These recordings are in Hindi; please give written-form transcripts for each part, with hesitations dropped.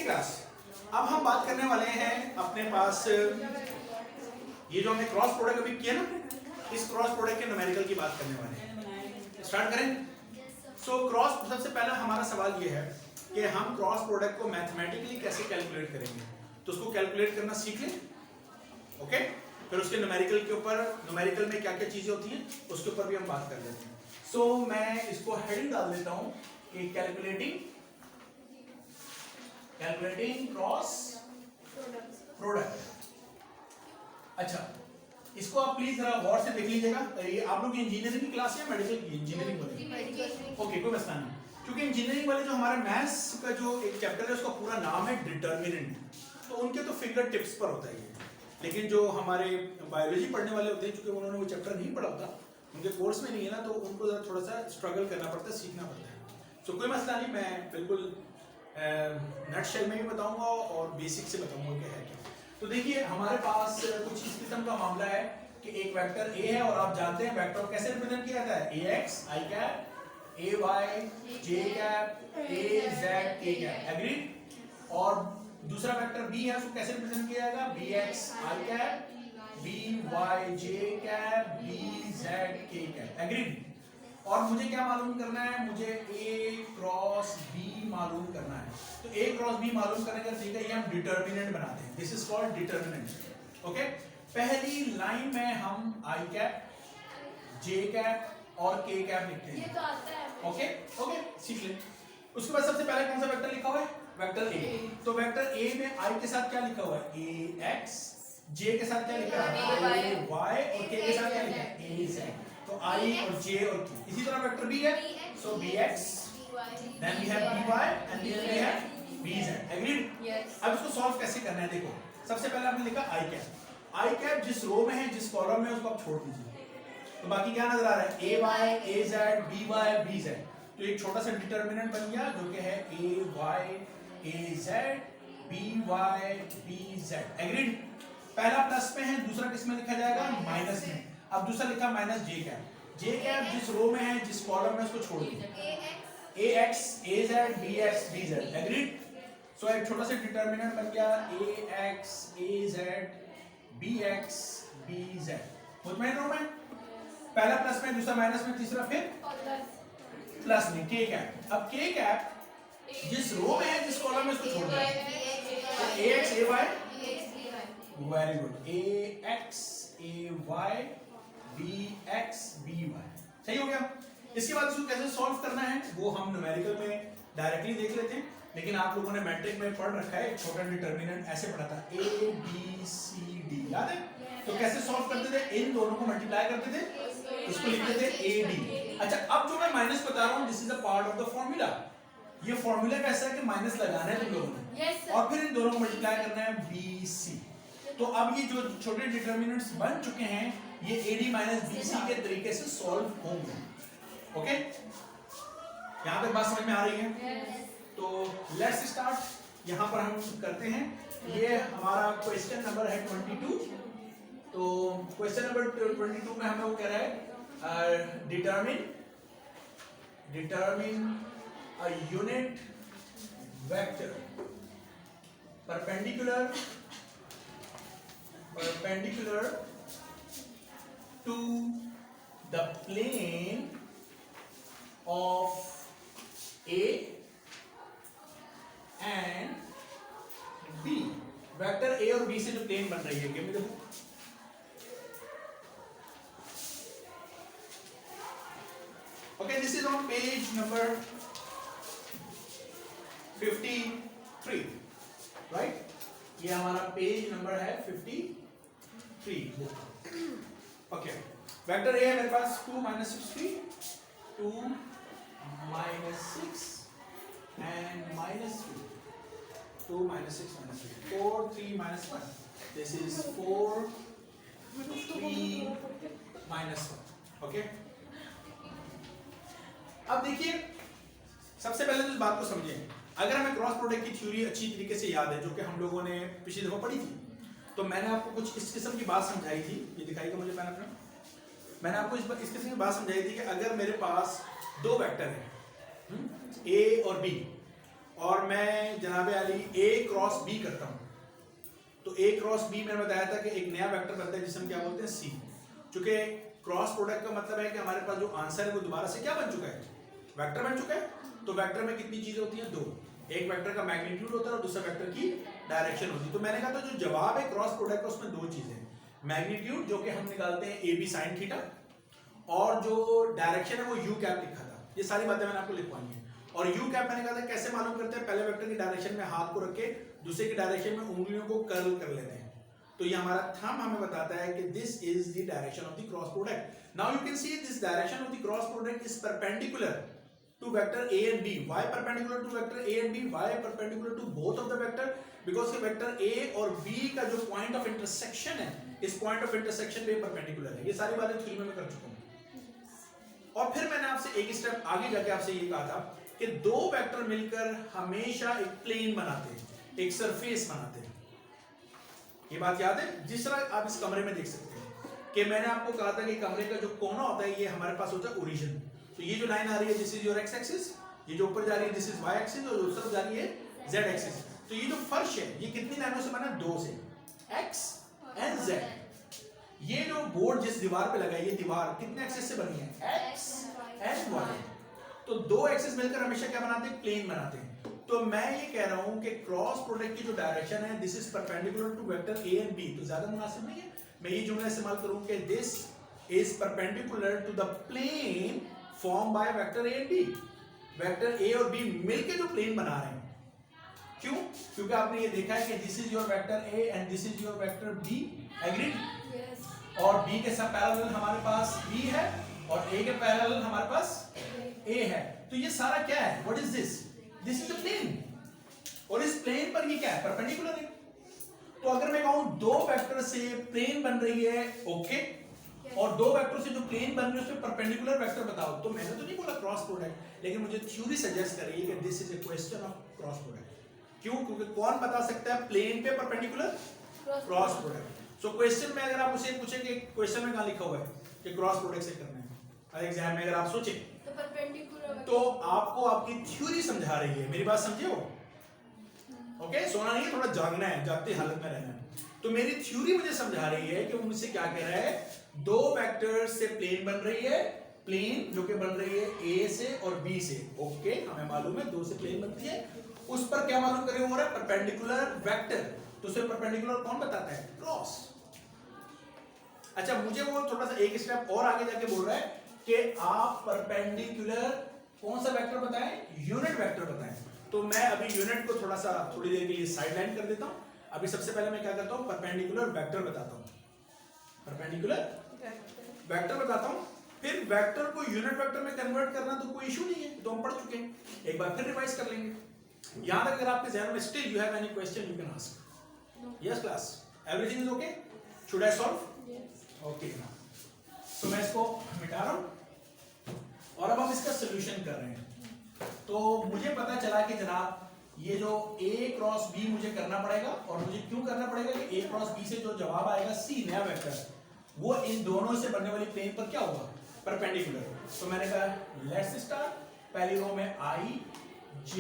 क्लास, अब हम बात करने वाले हैं अपने पास ये जो हमने क्रॉस प्रोडक्ट अभी किया ना, इस क्रॉस प्रोडक्ट के न्यूमेरिकल की बात करने वाले हैं। स्टार्ट करें। सो क्रॉस, सबसे पहला हमारा सवाल ये है कि हम क्रॉस प्रोडक्ट को मैथमेटिकली कैसे कैलकुलेट करेंगे, तो उसको कैलकुलेट करना सीख लें। ओके, फिर उसके न्यूमेरिकल के ऊपर, न्यूमेरिकल में क्या क्या चीजें होती हैं उसके ऊपर भी हम बात कर लेते हैं। सो मैं इसको हेडिंग डाल देता हूं कि कैलकुलेटिंग क्रॉस प्रोडक्ट। अच्छा, इसको आप प्लीज जरा गौर से देख लीजिएगा। ये आप लोग की इंजीनियरिंग की क्लास है, मेडिकल की? इंजीनियरिंग वाली। ओके, कोई मसला नहीं, क्योंकि इंजीनियरिंग वाले जो हमारे मैथ्स का जो एक चैप्टर है उसका पूरा नाम है डिटर्मिनेंट, तो उनके तो फिंगर टिप्स पर होता है ये। लेकिन जो हमारे बायोलॉजी पढ़ने वाले होते हैं, चूंकि उन्होंने वो चैप्टर नहीं पढ़ा होता, उनके कोर्स में नहीं है ना, तो उनको थोड़ा सा स्ट्रगल करना पड़ता है, सीखना पड़ता है। सो कोई मसला नहीं, मैं बिल्कुल नटशेल में भी बताऊंगा और बेसिक से बताऊंगा क्या है क्या। तो देखिए हमारे पास कुछ इस किस्म का मामला है कि एक वेक्टर ए है और आप जानते हैं वेक्टर कैसे रिप्रेजेंट किया जाता है, ए एक्स आई कैप, ए वाई जे कैप, ए जेड के कैप। एग्रीड? और दूसरा वेक्टर बी है, उसको कैसे रिप्रेजेंट किया जाएगा, बी एक्स आई कैप, बी वाई जे कैप, बी जेड के कैप। एग्रीड? और मुझे क्या मालूम करना है, मुझे ए क्रॉस बी मालूम करना है। तो ए क्रॉस बी मालूम करने का तरीका ये हम डिटर्मिनेंट बनाते हैं, this is called determinant. Okay, पहली लाइन में हम आई कैप, जे कैप और के कैप लिखते हैं। ये तो आता है। ओके ओके, सीख ले। उसके बाद सबसे पहले कौन सा वेक्टर लिखा हुआ है, वेक्टर ए। तो वेक्टर ए में आई के साथ क्या लिखा हुआ है, ए एक्स, जे के साथ क्या लिखा है, ए वाई, और के साथ क्या लिखा है, ए जेड। तो आई और जे और के। इसी तरह वेक्टर बी है, so B X, then we have B Y and then we have B Z. Agreed? अब इसको सॉल्व कैसे करना है, देखो सबसे पहले हमने लिखा आई कैप। आई कैप जिस रो में है, जिस कॉलम में है, उसको आप छोड़ दीजिए, तो बाकी क्या नजर आ रहा है, A Y, A Z, B Y, B Z. तो एक छोटा सा डिटर्मिनेंट बन गया जो कि है A Y, A Z, B Y, B Z. Agreed? पहला प्लस में है, दूसरा किस में लिखा जाएगा, माइनस में। अब दूसरा लिखा माइनस जे कैप। जे कैप जिस रो में है, जिस कॉलम में, उसको छोड़ दीजिए, A X, A Z, B X, B Z. Agreed? So एक छोटा सा डिटर्मिनेंट बन गया A X, A Z, B X, B Z. मुतमईन रो में पहला प्लस में, दूसरा माइनस में, तीसरा फिर प्लस में, के कैप। अब के कैप जिस रो में है, जिस कॉलम में, उसको छोड़ दो, A X, A Y, very good, A X, A Y, B X, B Y. सही हो गया। इसके बाद इसको कैसे सॉल्व करना है वो हम न्यूमेरिकल में डायरेक्टली देख लेते हैं, लेकिन आप लोगों ने मैट्रिक में पढ़ रखा है, एक छोटा डिटर्मिनेंट ऐसे पढ़ा था, ए बी सी डी, याद है? तो कैसे सॉल्व करते थे, इन दोनों को मल्टीप्लाई करते थे, इसको लिखते थे ए डी। अच्छा, अब जो मैं माइनस बता रहा हूं, this is a part of the formula. ये फॉर्मूला कैसा है कि माइनस लगाना है तुम लोगों ने, और फिर इन दोनों को मल्टीप्लाई करना है, बी सी। तो अब ये जो छोटे डिटर्मिनेंट्स बन चुके हैं, ये A D minus B C के तरीके से सॉल्व होंगे। ओके, यहां तक बात समझ में आ रही है? तो लेट्स स्टार्ट। यहां पर हम करते हैं, ये हमारा क्वेश्चन नंबर है 22। तो क्वेश्चन नंबर 22 में हमें वो कह रहा है determine a unit vector perpendicular to the plane of A and B। Vector A और B से जो प्लेन बन रही है, give me the book. Okay, this is on page number 53, right? ये हमारा पेज नंबर है 53 बुक। ओके, वेक्टर ए है मेरे पास 2 - 6 3, 2 - 6 and -3, 2 - 6 - 3, 4 3 - 1, this is 4 3 - 1। ओके, अब देखिए सबसे पहले तो इस बात को समझें, अगर हमें क्रॉस प्रोडक्ट की थ्योरी अच्छी तरीके से याद है, जो कि हम लोगों ने पिछली दफा पढ़ी थी, तो मैंने आपको कुछ इस किस्म की बात समझाई थी। ये दिखाइएगा मुझे पेन अपना। मैंने आपको इस किस्म की बात समझाई थी कि अगर मेरे पास दो वेक्टर हैं, ए और बी, और मैं जनाब अली A क्रॉस B करता हूँ, तो A क्रॉस B मैंने बताया था कि एक नया वेक्टर बनता है जिसे हम क्या बोलते हैं C। चूंकि क्रॉस प्रोडक्ट का मतलब है कि हमारे पास जो आंसर है वो दोबारा से क्या बन चुका है, वेक्टर बन चुका है। तो वेक्टर में कितनी चीजें होती हैं, दो, एक वेक्टर का मैग्नीट्यूड होता है और दूसरा वेक्टर की डायरेक्शन होती है। तो मैंने कहा था जो जवाब है क्रॉस प्रोडक्ट का उसमें दो चीजें, मैग्नीट्यूड जो कि हम निकालते हैं AB sin थीटा, और जो डायरेक्शन है वो U कैप लिखा था। ये सारी बातें मैंने आपको लिखवानी है। और U कैप मैंने कहा था कैसे मालूम करते हैं, पहले वेक्टर की डायरेक्शन में हाथ को रख के दूसरे की डायरेक्शन में उंगलियों को कर्ल कर लेते हैं। तो ये हमारा थंब हमें बताता है कि this is the direction of the cross product. Now you can see this direction of the cross product is perpendicular to vector A and B. Why perpendicular to vector A and B? Why perpendicular to both of the vector? Because के vector A और B का जो point of intersection है, इस point of intersection पे perpendicular है। ये सारी बातें थ्योरी में मैं कर चुका हूँ। और फिर मैंने आपसे एक स्टेप आगे जाके आपसे ये कहा था कि दो वेक्टर मिलकर हमेशा एक प्लेन बनाते हैं, एक सरफेस बनाते हैं। ये बात याद है? जिस तरह आप इस कमरे में देख सकते हैं कि मैंने आपको कहा था कि कमरे का जो कोना होता है ये हमारे पास होता है ओरिजिन। तो ये जो लाइन आ रही है this is your x axis, ये जो ऊपर जा रही है दिस इज वाई एक्सिस, और दूसरी तरफ जा रही है जेड एक्सिस। तो ये जो फर्श है ये कितनी लाइनों से बना है, दो से, एक्स एंड जेड। ये जो बोर्ड जिस दीवार पे लगा है ये दीवार कितने एक्सिस से बनी है, एक्स एंड वाई। तो दो एक्सिस मिलकर हमेशा क्या बनाते हैं, प्लेन बनाते हैं। तो मैं ये कह रहा हूं कि क्रॉस प्रोडक्ट की जो डायरेक्शन है this is perpendicular to vector A and B. तो ज्यादा मुनासिब नहीं है मैं ये जुमला इस्तेमाल करूं कि this is perpendicular to the plane form by vector A and B. Vector A और बी मिलके जो प्लेन बना रहे हैं। क्यों? क्योंकि आपने ये देखा है कि this is your vector A and this is your vector B, agreed? Yes. और बी के साथ पैरेलल हमारे पास बी है और ए के पैरेलल हमारे पास ए है। तो ये सारा क्या है, what is this? This is the plane. और इस प्लेन पर ये क्या है, परपेंडिकुलर है। तो अगर मैं कहूं दो वेक्टर से प्लेन बन रही है, ओके, और दो वेक्टर से जो प्लेन बन रही है उसमें परपेंडिकुलर वेक्टर बताओ, तो मैंने तो नहीं बोला क्रॉस प्रोडक्ट, लेकिन मुझे थ्योरी सजेस्ट कर रही है कि this is a question of cross product. क्यों? क्योंकि कौन बता सकता है प्लेन पे perpendicular? Cross product. So question में अगर आप उसे पूछे कि क्वेश्चन में कहां लिखा हुआ है कि क्रॉस प्रोडक्ट से करना है, एग्जाम में अगर आप सोचे तो परपेंडिकुलर, तो आपको आपकी थ्योरी समझा रही है। मेरी बात समझे हो? ओके, सोना नहीं है, थोड़ा जागना है, जागती हालत में रहना है। तो मेरी थ्योरी मुझे समझा रही है कि वो मुझसे क्या कह रहा है, दो वेक्टर से प्लेन बन रही है, प्लेन जो कि बन रही है ए से और बी से। ओके, हमें मालूम है दो से प्लेन बनती है, उस पर क्या मालूम करें हो रहा है, परपेंडिकुलर वेक्टर। तो उसे परपेंडिकुलर कौन बताता है, क्रॉस। अच्छा, मुझे वो थोड़ा सा एक स्टेप और आगे जाके बोल रहा है कि आप परपेंडिकुलर कौन सा वेक्टर बताएं, यूनिट वेक्टर बताएं। तो मैं अभी यूनिट को थोड़ा सा थोड़ी देर के लिए साइडलाइन कर देता हूं। अभी सबसे पहले मैं क्या करता हूं, परपेंडिकुलर वेक्टर बताता हूं, परपेंडिकुलर वेक्टर बताता हूं। फिर वेक्टर को यूनिट वेक्टर में कन्वर्ट करना तो कोई इशू नहीं है, तो हम पढ़ चुके हैं, एक बार फिर रिवाइज कर लेंगे। यहां तक अगर आपके ज़हन में still you have any question you can ask. Yes class, everything is okay? Should I solve? Okay ना। तो मैं इसको मिटा रहा हूं और अब हम इसका सोल्यूशन कर रहे हैं। तो मुझे पता चला कि जनाब ये जो A क्रॉस B मुझे करना पड़ेगा, और मुझे क्यों करना पड़ेगा कि A क्रॉस B से जो जवाब आएगा C नया वेक्टर, वो इन दोनों से बनने वाली प्लेन पर क्या होगा, परपेंडिकुलर। तो मैंने कहा लेट्स स्टार्ट। पहली रो में I J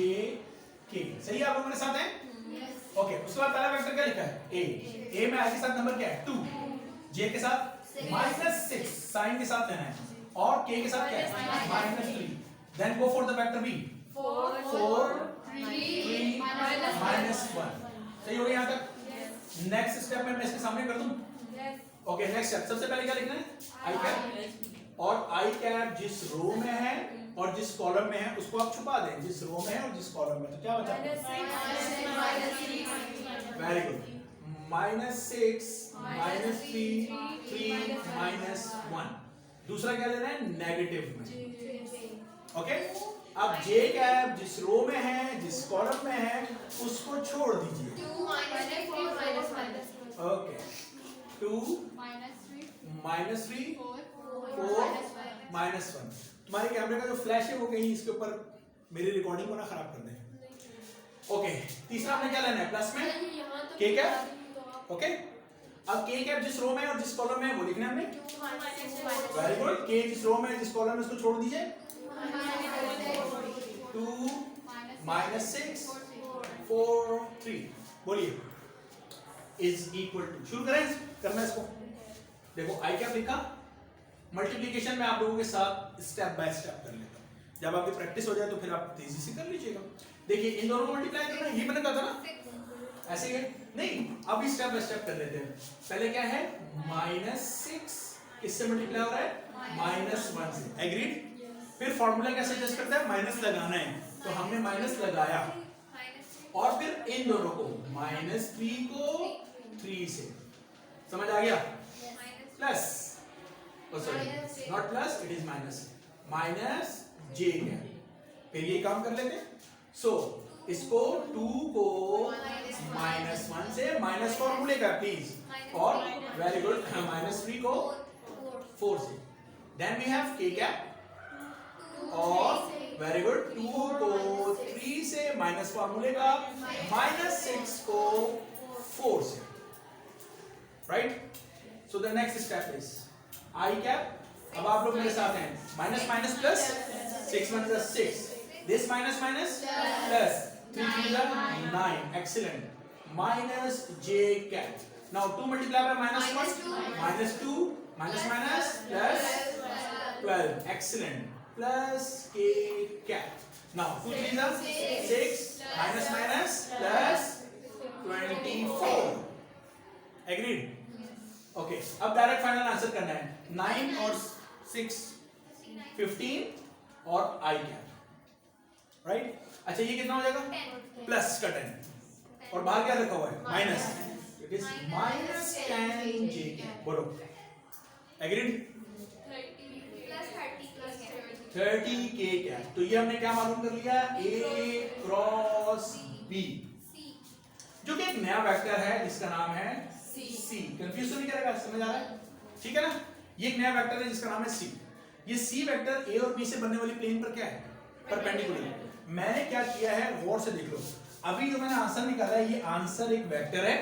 K, सही है? आप लोग मेरे साथ हैं? ओके, उसके बाद पहला वेक्टर क्या लिखा है, A में I के साथ नंबर क्या है, 2, J के साथ -6, साइन के साथ लेना है, और K के साथ क्या है, -3। Then go for the vector B, 4 3 -1। सही हो गया यहां तक? नेक्स्ट स्टेप में मैं इसके सामने कर दूं? ओके, नेक्स्ट स्टेप सबसे पहले क्या लिखना है, आई कैप। और आई कैप जिस रो में है और जिस कॉलम में है उसको आप छुपा दें, जिस रो में है और जिस कॉलम में। तो क्या बचा, वेरी गुड, -6 -3 3 -1। दूसरा क्या लेना है, नेगेटिव में। ओके, अब J कैप जिस रो में है जिस कॉलम में है उसको छोड़ दीजिए। 2 ओके, 2 -3 4 -1। तुम्हारे कैमरे का जो फ्लैश है वो कहीं इसके ऊपर मेरी रिकॉर्डिंग को ना खराब कर दे। ओके, तीसरा हमने क्या लेना है, प्लस में K कैप। ओके, अब K कैप जिस रो में है और जिस कॉलम में है वो लिखना है हमने। वेरी गुड, K जिस रो में है जिस कॉलम में उसको छोड़ दीजिए। 2 -6 4 3 बोलिए इज इक्वल टू, शुरू करें करना इसको। देखो आई क्या लिखा, मल्टीप्लिकेशन में आप लोगों के साथ स्टेप बाय स्टेप कर लेता हूं, जब आपकी प्रैक्टिस हो जाए तो फिर आप तेजी से कर लीजिएगा। देखिए इन दोनों को मल्टीप्लाई करना, ये मैंने कहा था ना ऐसे ही नहीं, अभी स्टेप बाय स्टेप कर लेते हैं। पहले क्या है -6 किससे मल्टीप्लाई हो रहा है, -1 से, एग्रीड। फिर फॉर्मूला कैसे एडजस्ट करता है, माइनस लगाना है, तो हमने माइनस लगाया और फिर इन दोनों को -3 को 3 से, समझ आ गया, plus sorry not plus it is minus j है। फिर ये काम कर लेते हैं, सो इसको 2 को -1 से, माइनस फॉर्मूले का प्लीज, और वेरी गुड -3 को 4 से, then we have k cap, और वेरी गुड 2 को 3 से माइनस फॉर्मूले का, -6 को 4 से, right. So the next step is I cap. अब आप लोग मेरे साथ हैं, minus minus plus, 6 1 6, this minus minus plus, 3 3 9, excellent, minus j cap. Now 2 multiply by -1, -2 minus minus plus 12, excellent, plus k cap. Now 2 3 6, minus minus plus 24, agreed. Okay अब डायरेक्ट फाइनल आंसर करना है, 9 और 6 15 और आई कैप, राइट। अच्छा ये कितना हो जाएगा, प्लस का 10 और बाहर क्या रखा हुआ है, minus, it is -10 j cap, बोलो एग्रीड, 30 k कैप। तो ये हमने क्या मालूम कर लिया, a क्रॉस b, जो कि एक नया वेक्टर है जिसका नाम है c। कंफ्यूज तो नहीं करेगा, समझ आ रहा है, ठीक है ना। ये एक नया वेक्टर है जिसका नाम है c। ये c वेक्टर a और b से बनने वाली प्लेन पर क्या है, परपेंडिकुलर। मैंने क्या किया है, गौर से देख लो, अभी जो मैंने आंसर निकाला है, ये आंसर एक वेक्टर है,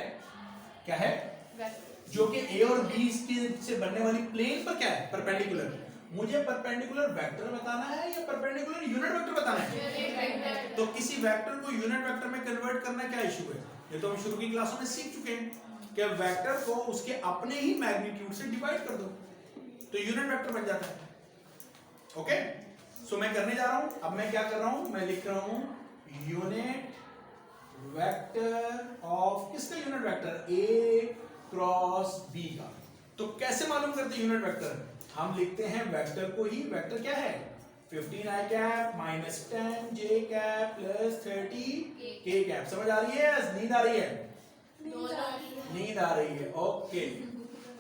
क्या है, जो कि a और b से बनने वाली प्लेन पर क्या है, परपेंडिकुलर। मुझे परपेंडिकुलर वेक्टर बताना है या परपेंडिकुलर यूनिट वेक्टर बताना है, तो किसी वेक्टर को यूनिट वेक्टर में कन्वर्ट करना क्या इशू है, ये तो हम शुरू की क्लासों में सीख चुके हैं कि वेक्टर को उसके अपने ही मैग्नीट्यूड से डिवाइड कर दो तो यूनिट वेक्टर बन जाता है। ओके सो मैं करने जा रहा हूं, अब मैं क्या कर रहा हूं, मैं लिख रहा हूं यूनिट वेक्टर ऑफ, किसका unit vector, a cross b का। तो कैसे मालूम करते हैं यूनिट वेक्टर, हम लिखते हैं वेक्टर को ही, वेक्टर क्या है, 15 i cap -10 j cap plus 30 k cap. समझ आ रही है, नींद आ रही है, नींद आ रही है, ओके।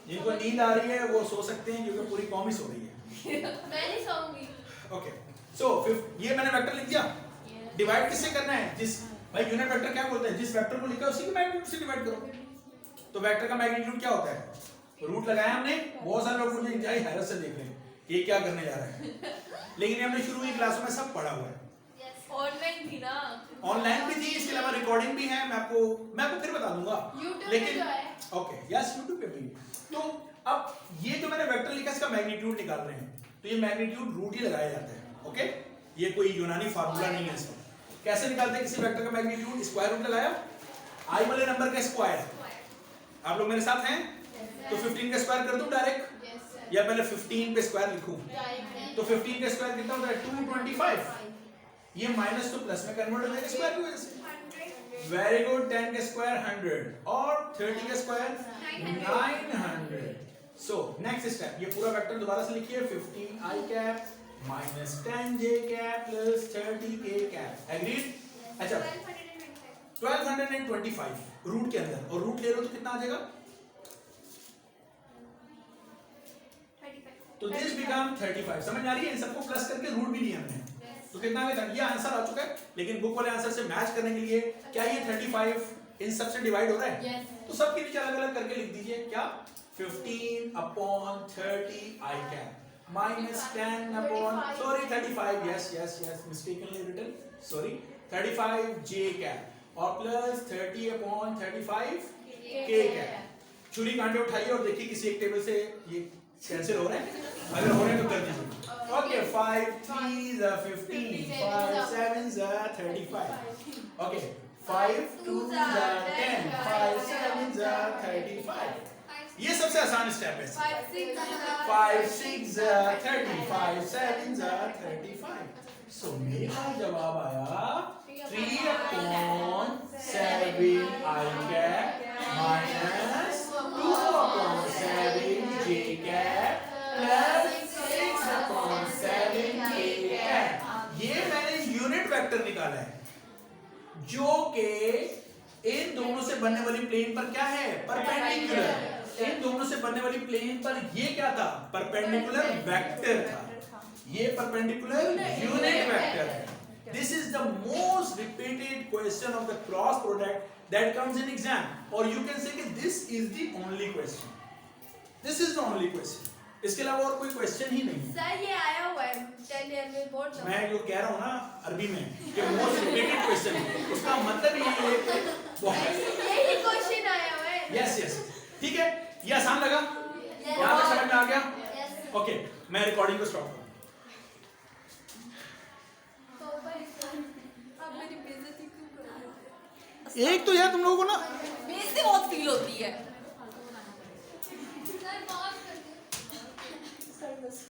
जिनको नींद आ रही है वो सो सकते हैं क्योंकि पूरी कॉम ही सो रही है। मैं नहीं सोऊंगी। ओके सो ये मैंने वेक्टर लिख दिया, डिवाइड किससे करना है, जिस भाई यूनिट वेक्टर क्या बोलते हैं, जिस वेक्टर को लिखा है उसी के मैग्नीट्यूड से डिवाइड करो। तो वेक्टर का मैग्नीट्यूड क्या होता है, रूट लगाया हमने, बहुत सारे लोग मुझे इंतहाई हैरत से देख रहे हैं ये क्या करने जा रहा है, लेकिन ये हमने शुरू की क्लासों में सब पढ़ा हुआ है, ऑनलाइन भी ना, ऑनलाइन भी थी, इसके अलावा रिकॉर्डिंग भी है, मैं आपको फिर बता दूंगा, लेकिन ओके यस यूट्यूब पे भी। तो अब ये जो मैंने वेक्टर लिखा इसका मैग्नीट्यूड निकाल रहे हैं, तो ये मैग्नीट्यूड रूट ही लगाया जाता है, ओके। ये कोई यूनानी फार्मूला नहीं है इसका। कैसे निकालते हैं किसी वेक्टर का मैग्नीट्यूड, स्क्वायर रूट लगाया, आई वाले नंबर का स्क्वायर, आप लोग मेरे साथ हैं, तो 15 का स्क्वायर कर दूं डायरेक्ट, या पहले 15 पे स्क्वायर लिखूं, तो 15 का स्क्वायर कितना होता है, 225, ये माइनस तो प्लस में कन्वर्ट हो जाएगा स्क्वायर की वजह से, वेरी गुड। 10 का स्क्वायर 100 और 30 का स्क्वायर 900। सो नेक्स्ट स्टेप, ये पूरा वेक्टर दोबारा से लिखिए, 15 i cap -10 j cap plus 30 k cap, agreed. अच्छा 1225 रूट के अंदर, और रूट ले लो तो कितना आ जाएगा, तो दिस बिकम 35। समझ आ रही है, इन सबको प्लस करके रूट भी लिया हमने, तो कितना आ गया, ये आंसर आ चुका है। लेकिन बुक वाले आंसर से मैच करने के लिए क्या ये 35 इन सब से डिवाइड हो रहा है, तो सबके नीचे अलग अलग करके लिख दीजिए, क्या 15/30 i cap -10 upon, sorry 35, yes mistakenly written, sorry 35 j cap और प्लस 30/35 k कैप। छुरी कांटे उठाइए और देखिए किसी एक टेबल से ये कैंसिल हो रहा है, अगर हो रहे हैं तो कर दीजिए। Okay 5 3s are 15, 5 7s are 35. Okay, 5 2s are 10, 5 7s are 35. ये सबसे आसान स्टेप है। 5 6 are 30, 5 7s are 35. So मेरे पास जवाब आया 3 upon 7 I cap minus 2 upon 7 J cap plus 6 upon 7 K cap। ये मैंने यूनिट वेक्टर निकाला है जो कि इन दोनों से बनने वाली प्लेन पर क्या है, परपेंडिकुलर। इन दोनों से बनने वाली प्लेन पर ये क्या था, परपेंडिकुलर वेक्टर था। ये परपेंडिकुलर यूनिट वेक्टर है। This is the most repeated question of the cross product that comes in exam, or you can say that this is the only question. This is the only question. इसके अलावा और कोई क्वेश्चन ही नहीं है। सर ये आया हुआ है 10 ईयर में बोर्ड में। मैं जो कह रहा हूँ ना अरबी में कि मोस्ट रिपीटेड क्वेश्चन है, उसका मतलब ये है कि वो है। यही क्वेश्चन आया हुआ है। यस यस, ठीक है। ये आसान लगा? यहाँ तक समझ में आ गया? ओके, मैं रिकॉर्डिंग को स्टॉप करूँ। एक तो यार तुम लोगों को ना बेइज्जती बहुत फील होती है।